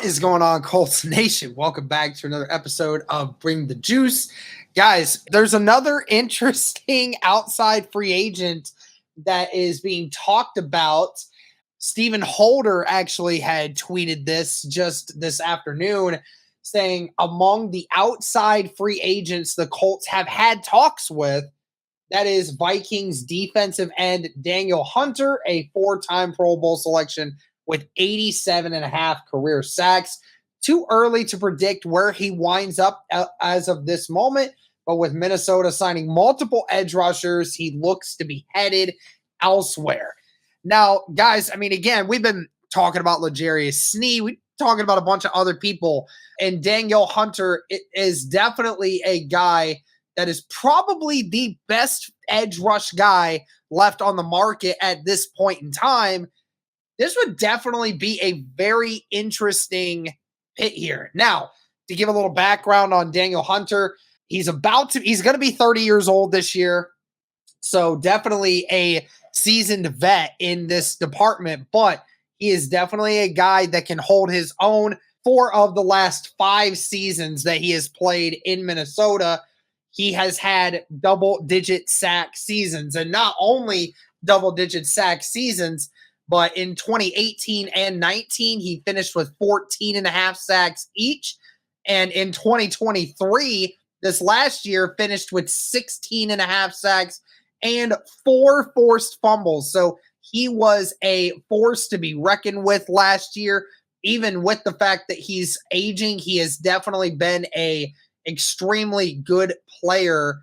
What is going on, Colts Nation? Welcome back to another episode of Bring the Juice. Guys, there's another interesting outside free agent that is being talked about. Stephen Holder actually had tweeted this just this afternoon, saying among the outside free agents the Colts have had talks with, that is Vikings defensive end Danielle Hunter, a four-time Pro Bowl selection with 87.5 career sacks. Too early to predict where he winds up as of this moment, but with Minnesota signing multiple edge rushers, he looks to be headed elsewhere. Now, guys, I mean, again, we've been talking about L'Jarius Sneed. We're talking about a bunch of other people, and Danielle Hunter is definitely a guy that is probably the best edge rush guy left on the market at this point in time. This would definitely be a very interesting hit here. Now, to give a little background on Danielle Hunter, he's going to be 30 years old this year. So definitely a seasoned vet in this department, but he is definitely a guy that can hold his own. 4 of the last 5 seasons that he has played in Minnesota, he has had double-digit sack seasons, and not only double-digit sack seasons, but in 2018 and 19, he finished with 14.5 sacks each. And in 2023, this last year, finished with 16.5 sacks and 4 forced fumbles. So he was a force to be reckoned with last year. Even with the fact that he's aging, he has definitely been a extremely good player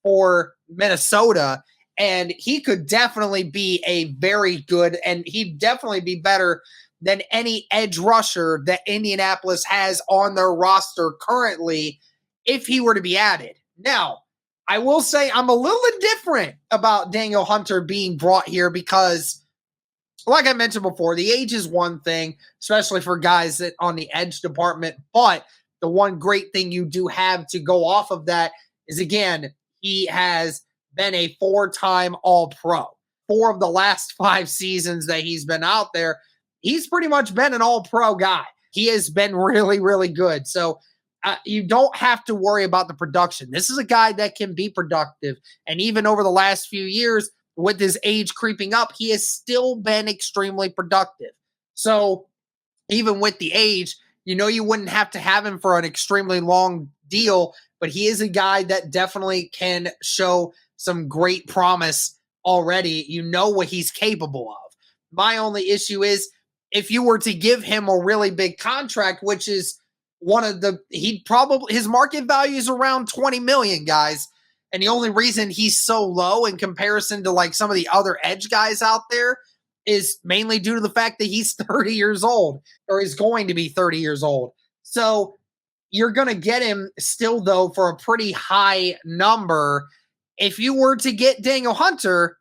for Minnesota. And he could definitely be a very good, and he'd definitely be better than any edge rusher that Indianapolis has on their roster currently if he were to be added. Now, I will say I'm a little indifferent about Danielle Hunter being brought here because, like I mentioned before, the age is one thing, especially for guys that on the edge department. But the one great thing you do have to go off of that is, again, he has been a 4-time All-Pro. 4 of the last 5 seasons that he's been out there, he's pretty much been an All-Pro guy. He has been really, really good. So you don't have to worry about the production. This is a guy that can be productive. And even over the last few years, with his age creeping up, he has still been extremely productive. So even with the age, you wouldn't have to have him for an extremely long deal, but he is a guy that definitely can show some great promise already. You know what he's capable of. My only issue is if you were to give him a really big contract, which is his market value is around 20 million, guys. And the only reason he's so low in comparison to like some of the other edge guys out there is mainly due to the fact that he's 30 years old, or is going to be 30 years old. So you're going to get him still, though, for a pretty high number. If you were to get Danielle Hunter,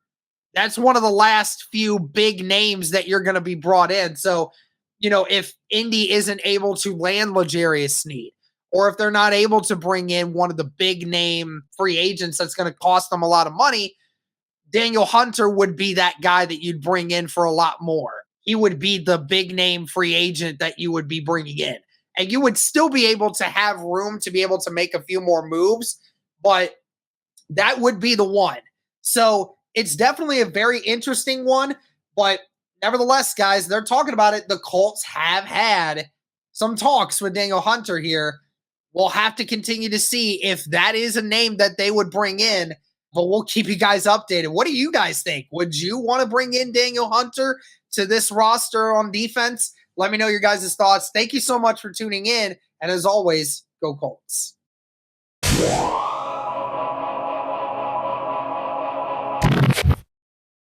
that's one of the last few big names that you're going to be brought in. So, if Indy isn't able to land L'Jarius Sneed, or if they're not able to bring in one of the big name free agents that's going to cost them a lot of money, Danielle Hunter would be that guy that you'd bring in for a lot more. He would be the big name free agent that you would be bringing in. And you would still be able to have room to be able to make a few more moves, but that would be the one. So it's definitely a very interesting one, but nevertheless, guys, they're talking about it. The Colts have had some talks with Danielle Hunter here. We'll have to continue to see if that is a name that they would bring in, but we'll keep you guys updated. What do you guys think? Would you want to bring in Danielle Hunter to this roster on defense? Let me know your guys' thoughts. Thank you so much for tuning in. And as always, go Colts.